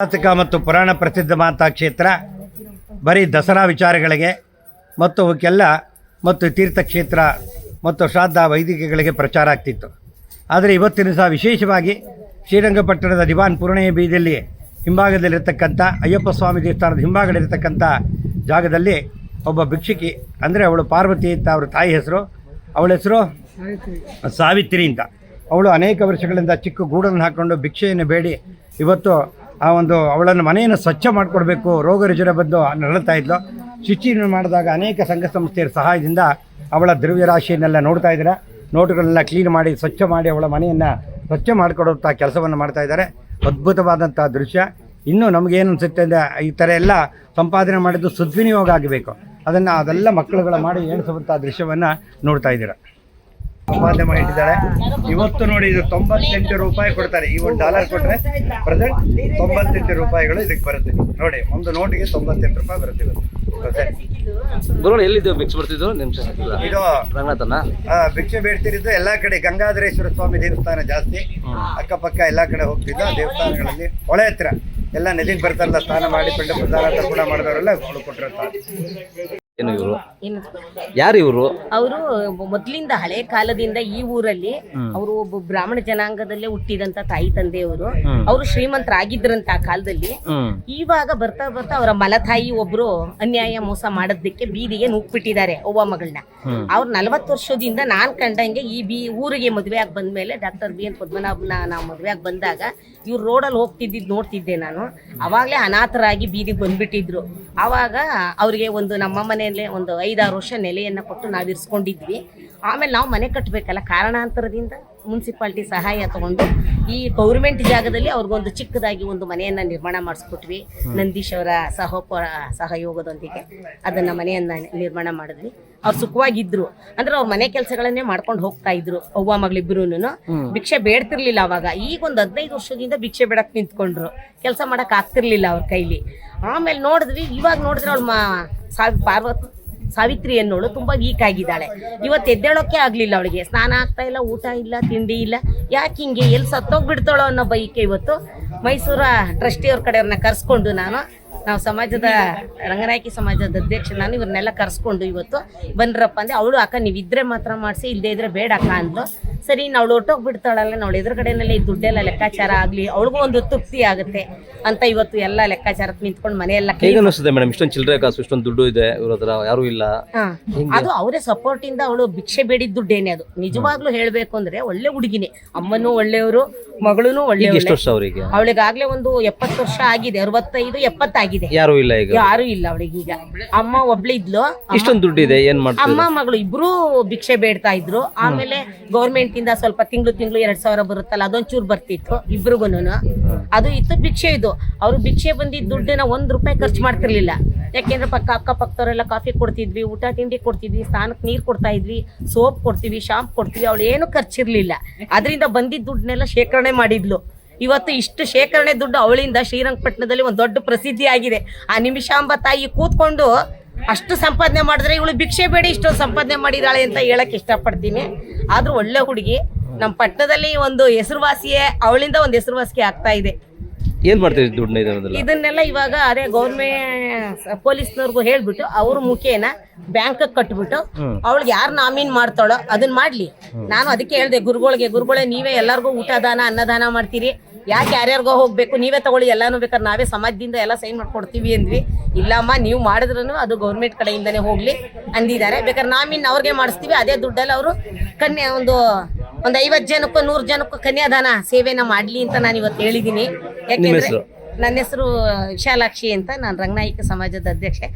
ಐತಿಹಾಸಿಕ ಮತ್ತು ಪುರಾಣ ಪ್ರಸಿದ್ಧ ಮಾತಾ ಕ್ಷೇತ್ರ ಬರೀ ದಸರಾ ವಿಚಾರಗಳಿಗೆ ಮತ್ತು ಅವಕ್ಕೆಲ್ಲ ಮತ್ತು ತೀರ್ಥಕ್ಷೇತ್ರ ಮತ್ತು ಶ್ರಾದ್ದ ವೈದಿಕಗಳಿಗೆ ಪ್ರಚಾರ ಆಗ್ತಿತ್ತು. ಆದರೆ ಇವತ್ತಿನ ಸಹ ವಿಶೇಷವಾಗಿ ಶ್ರೀರಂಗಪಟ್ಟಣದ ದಿವಾನ್ ಪೂರ್ಣೆಯ ಬೀದಿಯಲ್ಲಿ ಹಿಂಭಾಗದಲ್ಲಿರ್ತಕ್ಕಂಥ ಅಯ್ಯಪ್ಪ ಸ್ವಾಮಿ ದೇವಸ್ಥಾನದ ಹಿಂಭಾಗದಲ್ಲಿರ್ತಕ್ಕಂಥ ಜಾಗದಲ್ಲಿ ಒಬ್ಬ ಭಿಕ್ಷುಕಿ, ಅಂದರೆ ಅವಳು ಪಾರ್ವತಿ ಅಂತ ಅವ್ರ ತಾಯಿ ಹೆಸರು, ಅವಳ ಹೆಸರು ಸಾವಿತ್ರಿ ಅಂತ. ಅವಳು ಅನೇಕ ವರ್ಷಗಳಿಂದ ಚಿಕ್ಕ ಗೂಡನ್ನು ಹಾಕ್ಕೊಂಡು ಭಿಕ್ಷೆಯನ್ನು ಬೇಡಿ ಇವತ್ತು ಆ ಒಂದು ಅವಳನ್ನು ಮನೆಯನ್ನು ಸ್ವಚ್ಛ ಮಾಡಿಕೊಡ್ಬೇಕು, ರೋಗ ರುಜಿನ ಬಂದು ನರಳುತ್ತಾ ಇದ್ಲು. ಶುಚಿ ಮಾಡಿದಾಗ ಅನೇಕ ಸಂಘ ಸಂಸ್ಥೆಯ ಸಹಾಯದಿಂದ ಅವಳ ದ್ರವ್ಯರಾಶಿಯನ್ನೆಲ್ಲ ನೋಡ್ತಾ ಇದ್ದಾರೆ. ನೋಟುಗಳನ್ನೆಲ್ಲ ಕ್ಲೀನ್ ಮಾಡಿ ಸ್ವಚ್ಛ ಮಾಡಿ ಅವಳ ಮನೆಯನ್ನು ಸ್ವಚ್ಛ ಮಾಡಿಕೊಡುವಂಥ ಕೆಲಸವನ್ನು ಮಾಡ್ತಾ ಇದ್ದಾರೆ. ಅದ್ಭುತವಾದಂಥ ದೃಶ್ಯ. ಇನ್ನೂ ನಮಗೇನು ಅನಿಸುತ್ತೆ ಅಂದರೆ ಈ ಥರ ಎಲ್ಲ ಸಂಪಾದನೆ ಮಾಡಿದ್ದು ಸದ್ವಿನಿಯೋಗ ಆಗಬೇಕು. ಅದೆಲ್ಲ ಮಕ್ಕಳುಗಳ ಮಾಡಿ ಏಣಿಸುವಂಥ ದೃಶ್ಯವನ್ನು ನೋಡ್ತಾ ಇದ್ದೀರ. ಸಂಪಾದನೆ ಮಾಡಿಟ್ಟಿದ್ದಾರೆ. ಇವತ್ತು ನೋಡಿ, ಇದು 98 ರೂಪಾಯಿ ಕೊಡ್ತಾರೆ. ಈ $1 ಕೊಟ್ಟರೆ ಪ್ರೆಸೆಂಟ್ 98 ರೂಪಾಯಿಗಳು ಇದಕ್ಕೆ ಬರುತ್ತೆ. ನೋಡಿ, ಒಂದು ನೋಟಿಗೆ 98 ರೂಪಾಯಿ ಬರುತ್ತೆ ಇವತ್ತು. ಎಲ್ಲಿದ್ದು ಭಿಕ್ಷೆ ಬರ್ತಿದ್ದು ಇದು ರಂಗನಾಥನ ಭಿಕ್ಷೆ ಬೇಡ್ತಿರಿದ್ದು ಎಲ್ಲ ಕಡೆ. ಗಂಗಾಧರೇಶ್ವರ ಸ್ವಾಮಿ ದೇವಸ್ಥಾನ ಜಾಸ್ತಿ, ಅಕ್ಕಪಕ್ಕ ಎಲ್ಲ ಕಡೆ ಹೋಗ್ತಿದ್ದು. ಆ ದೇವಸ್ಥಾನಗಳಲ್ಲಿ ಹೊಳೆ ಹತ್ರ ಎಲ್ಲ ನದಿಗೆ ಬರ್ತಾರಲ್ಲ, ಸ್ನಾನ ಮಾಡಿ ಪಿಂಡ ಪ್ರದಾನ ತರ್ಪಣ ಮಾಡಿದವರೆಲ್ಲ ಅವಳು ಕೊಟ್ಟಿರ್ತಾರೆ. ಏನು ಇವರು ಯಾರು ಇವರು? ಅವರು ಮೊದ್ಲಿಂದ ಹಳೆ ಕಾಲದಿಂದ ಈ ಊರಲ್ಲಿ ಅವರು ಒಬ್ಬ ಬ್ರಾಹ್ಮಣ ಜನಾಂಗದಲ್ಲೇ ಹುಟ್ಟಿದಂತ ತಾಯಿ ತಂದೆಯವರು. ಅವರು ಶ್ರೀಮಂತರಾಗಿದ್ರಂತ ಆ ಕಾಲದಲ್ಲಿ. ಇವಾಗ ಬರ್ತಾ ಬರ್ತಾ ಅವರ ಮಲತಾಯಿ ಒಬ್ರು ಅನ್ಯಾಯ ಮೋಸ ಮಾಡೋದಕ್ಕೆ ಬೀದಿಗೆ ನೂಕ್ಬಿಟ್ಟಿದ್ದಾರೆ ಒಬ್ಬ ಮಗಳನ್ನ. ಅವ್ರು 40 ವರ್ಷದಿಂದ ನಾನ್ ಕಂಡಂಗೆ ಈ ಊರಿಗೆ ಮದುವೆ ಆಗಿ ಬಂದ್ಮೇಲೆ ಡಾಕ್ಟರ್ BN ಪದ್ಮನಾಭನ ನಾವು ಮದುವೆ ಆಗಿ ಬಂದಾಗ ಇವ್ರು ರೋಡಲ್ಲಿ ಹೋಗ್ತಿದ್ದಿದ್ದು ನೋಡ್ತಿದ್ದೆ ನಾನು. ಅವಾಗ್ಲೇ ಅನಾಥರಾಗಿ ಬೀದಿಗೆ ಬಂದ್ಬಿಟ್ಟಿದ್ರು. ಆವಾಗ ಅವ್ರಿಗೆ ಒಂದು ನಮ್ಮ ಮನೆಯಲ್ಲೇ ಒಂದು 5-6 ವರ್ಷ ನೆಲೆಯನ್ನ ಕೊಟ್ಟು ನಾವು ಇರಿಸ್ಕೊಂಡಿದ್ವಿ. ಆಮೇಲೆ ನಾವು ಮನೆ ಕಟ್ಟಬೇಕಲ್ಲ, ಕಾರಣಾಂತರದಿಂದ ಮುನ್ಸಿಪಾಲ್ಟಿ ಸಹಾಯ ತಗೊಂಡು ಈ ಗೌರ್ಮೆಂಟ್ ಜಾಗದಲ್ಲಿ ಅವ್ರಿಗೊಂದು ಚಿಕ್ಕದಾಗಿ ಒಂದು ಮನೆಯನ್ನ ನಿರ್ಮಾಣ ಮಾಡಿಸ್ಕೊಟ್ವಿ. ನಂದೀಶ್ ಅವರ ಸಹಯೋಗದೊಂದಿಗೆ ಅದನ್ನ ಮನೆಯನ್ನ ನಿರ್ಮಾಣ ಮಾಡಿದ್ವಿ. ಅವ್ರು ಸುಖವಾಗಿದ್ರು. ಅಂದ್ರೆ ಅವ್ರ ಮನೆ ಕೆಲಸಗಳನ್ನೇ ಮಾಡ್ಕೊಂಡು ಹೋಗ್ತಾ ಇದ್ರು. ಅವ್ವ ಮಗಳಿಬ್ರುನು ಭಿಕ್ಷೆ ಬೇಡ್ತಿರ್ಲಿಲ್ಲ ಅವಾಗ. ಈಗ ಒಂದು 15 ವರ್ಷದಿಂದ ಭಿಕ್ಷೆ ಬೇಡಕ್ ನಿಂತ್ಕೊಂಡ್ರು. ಕೆಲಸ ಮಾಡಕ್ ಆಗ್ತಿರ್ಲಿಲ್ಲ ಅವ್ರ ಕೈಲಿ. ಆಮೇಲೆ ನೋಡಿದ್ವಿ, ಇವಾಗ ನೋಡಿದ್ರೆ ಅವಳು ಸಾವಿತ್ರಿ ಅನ್ನೋಳು ತುಂಬಾ ವೀಕ್ ಆಗಿದ್ದಾಳೆ. ಇವತ್ತು ಎದ್ದೇಳೋಕೆ ಆಗ್ಲಿಲ್ಲ ಅವಳಿಗೆ. ಸ್ನಾನ ಆಗ್ತಾ ಇಲ್ಲ, ಊಟ ಇಲ್ಲ, ತಿಂಡಿ ಇಲ್ಲ. ಯಾಕೆ ಹಿಂಗೆ, ಎಲ್ಲಿ ಸತ್ತೋಗ್ಬಿಡ್ತಾಳೋ ಅನ್ನೋ ಬೈಕೆ ಇವತ್ತು ಮೈಸೂರ ಟ್ರಸ್ಟಿಯವ್ರ ಕಡೆಯವ್ರನ್ನ ಕರ್ಸ್ಕೊಂಡು ನಾವು ಸಮಾಜದ ರಂಗನಾಯಕಿ ಸಮಾಜದ ಅಧ್ಯಕ್ಷ ನಾನು ಇವ್ರನ್ನೆಲ್ಲ ಕರ್ಸ್ಕೊಂಡು ಇವತ್ತು ಬನ್ರಪ್ಪ ಅಂದೆ. ಅವಳು ಅಕ್ಕ ನೀವಿದ್ರೆ ಮಾತ್ರ ಮಾಡಿಸಿ, ಇಲ್ಲದೆ ಇದ್ರೆ ಬೇಡ ಅಕ್ಕ ಅಂದ್ಲು. ಸರಿ, ನಾವು ಹೊಟ್ಟೋಗ್ಬಿಡ್ತಾಳಲ್ಲ, ನಾವು ಎದುರುಗಡೆನಲ್ಲಿ ದುಡ್ಡೆಲ್ಲ ಲೆಕ್ಕಾಚಾರ ಆಗಲಿ, ಅವಳಿಗೂ ಒಂದು ತೃಪ್ತಿ ಆಗುತ್ತೆ ಅಂತ ಇವತ್ತು ಎಲ್ಲ ಲೆಕ್ಕಾಚಾರಕ್ಕೆ ನಿಂತ್ಕೊಂಡು ಮನೆಯೆಲ್ಲ ಮೇಡಮ್. ಇಷ್ಟೊಂದು ಚಿಲ್ಲರೆ ಕಾಸು, ಇಷ್ಟೊಂದು ದುಡ್ಡು ಇದೆ, ಇವ್ರ ಹತ್ರ ಯಾರು ಇಲ್ಲ. ಅದು ಅವರೇ ಸಪೋರ್ಟ್ ಇಂದ ಅವಳು ಭಿಕ್ಷೆ ಬೇಡಿದ ದುಡ್ಡೇನೆ ಅದು. ನಿಜವಾಗ್ಲೂ ಹೇಳ್ಬೇಕು ಅಂದ್ರೆ ಒಳ್ಳೆ ಹುಡುಗಿನೇ. ಅಮ್ಮನೂ ಒಳ್ಳೆಯವರು, ಮಗಳೂ ಒಳ್ಳೆ. ಅವಳಿಗಾಗ್ಲೇ ಒಂದು 70 ವರ್ಷ ಆಗಿದೆ, 65, 70 ಆಗಿದೆ. ಯಾರು ಇಲ್ಲ ಈಗ, ಯಾರು ಇಲ್ಲ ಅವಳಿಗೀಗ. ಅಮ್ಮ ಒಬ್ಳಿದ್ಲು. ಇಷ್ಟೊಂದು ದುಡ್ಡು ಇದೆ, ಏನ್ ಮಾಡ್ತಾರೆ? ಅಮ್ಮ ಮಗಳು ಇಬ್ರು ಭಿಕ್ಷೆ ಬೇಡ್ತಾ ಇದ್ರು. ಆಮೇಲೆ ಗೌರ್ಮೆಂಟ್ ಇಂದ ಸ್ವಲ್ಪ ತಿಂಗಳು 2,000 ಬರುತ್ತಲ್ಲ, ಅದೊಂಚೂರು ಬರ್ತಿತ್ತು ಇಬ್ರಿಗೂನು. ಅದು ಇತ್ತು, ಭಿಕ್ಷೆ ಇದು. ಅವ್ರು ಭಿಕ್ಷೆ ಬಂದಿದ್ದ ದುಡ್ಡನ್ನ ₹1 ಖರ್ಚು ಮಾಡ್ತಿರ್ಲಿಲ್ಲ. ಯಾಕೆಂದ್ರೆ ಅಕ್ಕಪಕ್ಕದವರೆಲ್ಲ ಕಾಫಿ ಕೊಡ್ತಿದ್ವಿ, ಊಟ ತಿಂಡಿ ಕೊಡ್ತಿದ್ವಿ, ಸ್ನಾನಕ್ಕೆ ನೀರು ಕೊಡ್ತಾ ಇದ್ವಿ, ಸೋಪ್ ಕೊಡ್ತೀವಿ, ಶಾಂಪು ಕೊಡ್ತೀವಿ. ಅವಳು ಏನು ಖರ್ಚಿರ್ಲಿಲ್ಲ. ಅದರಿಂದ ಬಂದಿದ್ದ ದುಡ್ಡನ್ನೆಲ್ಲ ಶೇಖರಣೆ ಮಾಡಿದ್ಲು. ಇವತ್ತು ಇಷ್ಟು ಶೇಖರಣೆ ದುಡ್ಡು ಅವಳಿಂದ ಶ್ರೀರಂಗಪಟ್ಟಣದಲ್ಲಿ ಒಂದು ದೊಡ್ಡ ಪ್ರಸಿದ್ಧಿ ಆಗಿದೆ. ಆ ನಿಮಿಷಾಂಬ ತಾಯಿ ಕೂತ್ಕೊಂಡು ಅಷ್ಟು ಸಂಪಾದನೆ ಮಾಡಿದ್ರೆ ಇವಳು ಭಿಕ್ಷೆ ಬೇಡಿ ಇಷ್ಟೊಂದು ಸಂಪಾದನೆ ಮಾಡಿದಾಳೆ ಅಂತ ಹೇಳಕ್ ಇಷ್ಟಪಡ್ತೀನಿ. ಆದ್ರೂ ಒಳ್ಳೆ ಹುಡುಗಿ, ನಮ್ಮ ಪಟ್ಟಣದಲ್ಲಿ ಒಂದು ಹೆಸರುವಾಸಿಯೇ, ಅವಳಿಂದ ಒಂದು ಹೆಸರುವಾಸಿಗೆ ಆಗ್ತಾ ಇದೆ. ಏನ್ ಮಾಡ್ತೀವಿ ದುಡ್ಡು? ಇದನ್ನೆಲ್ಲ ಇವಾಗ ಅದೇ ಗೌರ್ಮೆಂಟ್ ಪೊಲೀಸ್ನವ್ರಿಗೂ ಹೇಳ್ಬಿಟ್ಟು ಅವ್ರ ಮುಖೇನ ಬ್ಯಾಂಕ್ ಕಟ್ಬಿಟ್ಟು ಅವಳಿಗೆ ಯಾರು ನಾಮೀನ್ ಮಾಡ್ತಾಳೋ ಅದನ್ನ ಮಾಡ್ಲಿ. ನಾನು ಅದಕ್ಕೆ ಹೇಳ್ದೆ ಗುರುಗಳೇ, ನೀವೇ ಎಲ್ಲರಿಗೂ ಊಟ ದಾನ ಅನ್ನದಾನ ಮಾಡ್ತೀರಿ, ಯಾಕೆ ಯಾರ್ಯಾರಿಗೋ ಹೋಗ್ಬೇಕು, ನೀವೇ ತಗೊಳ್ಳಿ ಎಲ್ಲಾನು, ಬೇಕಾದ್ರೆ ನಾವೇ ಸಮಾಜದಿಂದ ಎಲ್ಲ ಸೈನ್ ಮಾಡ್ಕೊಡ್ತೀವಿ ಅಂದ್ವಿ. ಇಲ್ಲಮ್ಮ, ನೀವು ಮಾಡಿದ್ರು ಅದು ಗೌರ್ಮೆಂಟ್ ಕಡೆಯಿಂದನೇ ಹೋಗ್ಲಿ ಅಂದಿದ್ದಾರೆ. ಬೇಕಾದ್ರೆ ನಾಮೀನ್ ಅವ್ರಿಗೆ ಮಾಡಿಸ್ತೀವಿ, ಅದೇ ದುಡ್ಡಲ್ಲಿ ಅವರು ಒಂದು 50 ಜನಕ್ಕೂ 100 ಜನಕ್ಕೂ ಕನ್ಯಾದಾನ ಸೇವೆನ ಮಾಡ್ಲಿ ಅಂತ ನಾನು ಇವತ್ತು ಹೇಳಿದ್ದೀನಿ. ಯಾಕೆಂದ್ರೆ ನನ್ನ ಹೆಸರು ವಿಶಾಲಾಕ್ಷಿ ಅಂತ, ನಾನು ರಂಗನಾಯಕ ಸಮಾಜದ ಅಧ್ಯಕ್ಷೆ.